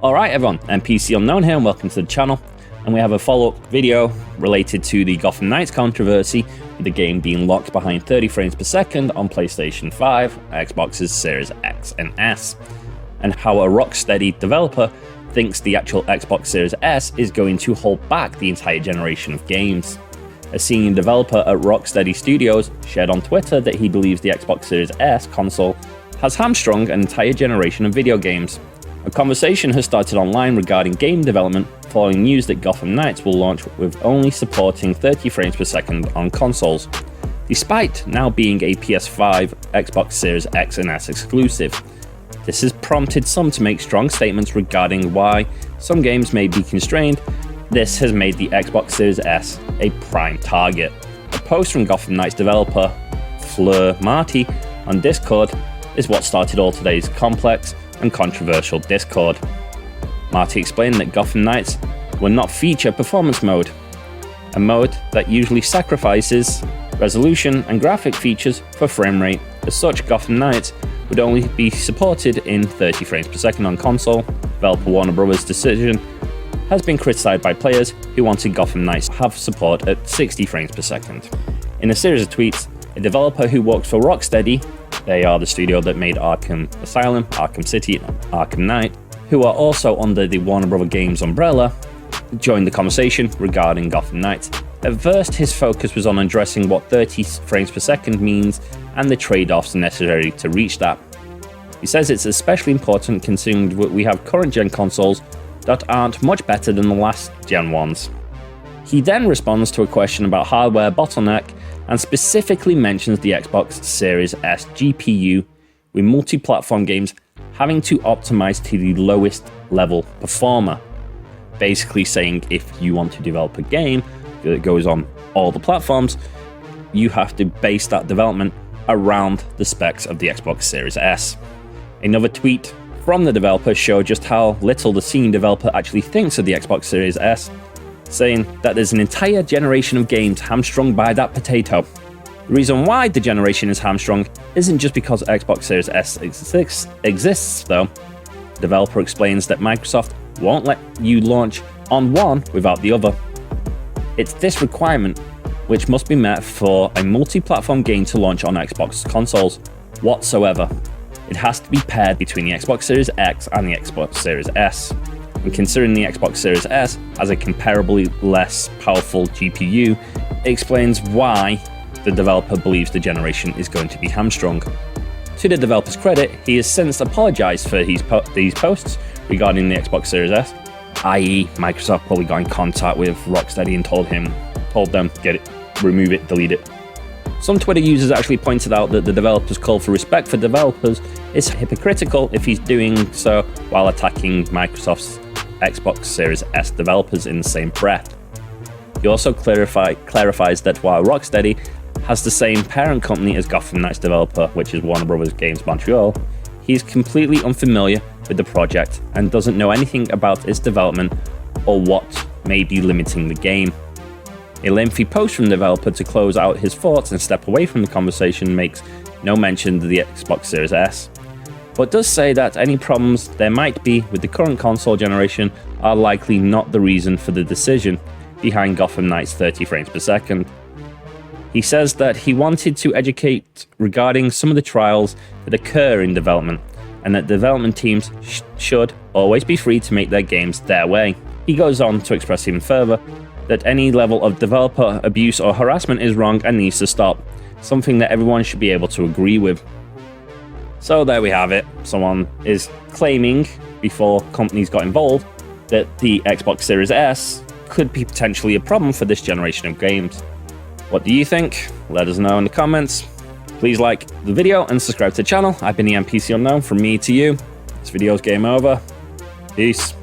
Alright everyone, NPC Unknown here and welcome to the channel. And we have a follow-up video related to the Gotham Knights controversy, with the game being locked behind 30 frames per second on PlayStation 5, Xbox's Series X and S, and how a Rocksteady developer thinks the actual Xbox Series S is going to hold back the entire generation of games. A senior developer at Rocksteady Studios shared on Twitter that he believes the Xbox Series S console has hamstrung an entire generation of video games. A conversation has started online regarding game development following news that Gotham Knights will launch with only supporting 30 frames per second on consoles, despite now being a PS5, Xbox Series X and S exclusive. This has prompted some to make strong statements regarding why some games may be constrained. This has made the Xbox Series S a prime target. A post from Gotham Knights developer Fleur Marty on Discord is what started all today's complex and controversial Discord. Marty explained that Gotham Knights will not feature performance mode, a mode that usually sacrifices resolution and graphic features for frame rate. As such, Gotham Knights would only be supported in 30 frames per second on console. Developer Warner Bros.' decision has been criticized by players who wanted Gotham Knights to have support at 60 frames per second. In a series of tweets, a developer who works for Rocksteady, they are the studio that made Arkham Asylum, Arkham City, and Arkham Knight, who are also under the Warner Bros. Games umbrella, joined the conversation regarding Gotham Knights. At first, his focus was on addressing what 30 frames per second means and the trade-offs necessary to reach that. He says it's especially important considering that we have current-gen consoles that aren't much better than the last-gen ones. He then responds to a question about hardware bottleneck and specifically mentions the Xbox Series S GPU, with multi-platform games having to optimize to the lowest level performer. Basically saying if you want to develop a game that goes on all the platforms, you have to base that development around the specs of the Xbox Series S. Another tweet from the developer showed just how little the senior developer actually thinks of the Xbox Series S, saying that there's an entire generation of games hamstrung by that potato. The reason why the generation is hamstrung isn't just because Xbox Series S exists though. The developer explains that Microsoft won't let you launch on one without the other. It's this requirement which must be met for a multi-platform game to launch on Xbox consoles whatsoever. It has to be paired between the Xbox Series X and the Xbox Series S. And considering the Xbox Series S has a comparably less powerful GPU, it explains why the developer believes the generation is going to be hamstrung. To the developer's credit, he has since apologized for these posts regarding the Xbox Series S, i.e. Microsoft probably got in contact with Rocksteady and told them, get it, remove it, delete it. Some Twitter users actually pointed out that the developer's call for respect for developers is hypocritical if he's doing so while attacking Microsoft's Xbox Series S developers in the same breath. He also clarifies that while Rocksteady has the same parent company as Gotham Knights developer, which is Warner Bros. Games Montreal, he is completely unfamiliar with the project and doesn't know anything about its development or what may be limiting the game. A lengthy post from the developer to close out his thoughts and step away from the conversation makes no mention of the Xbox Series S, but does say that any problems there might be with the current console generation are likely not the reason for the decision behind Gotham Knights 30 frames per second. He says that he wanted to educate regarding some of the trials that occur in development, and that development teams should always be free to make their games their way. He goes on to express even further that any level of developer abuse or harassment is wrong and needs to stop, something that everyone should be able to agree with. So there we have it. Someone is claiming, before companies got involved, that the Xbox Series S could be potentially a problem for this generation of games. What do you think? Let us know in the comments. Please like the video and subscribe to the channel. I've been the NPC Unknown, from me to you. This video's game over. Peace.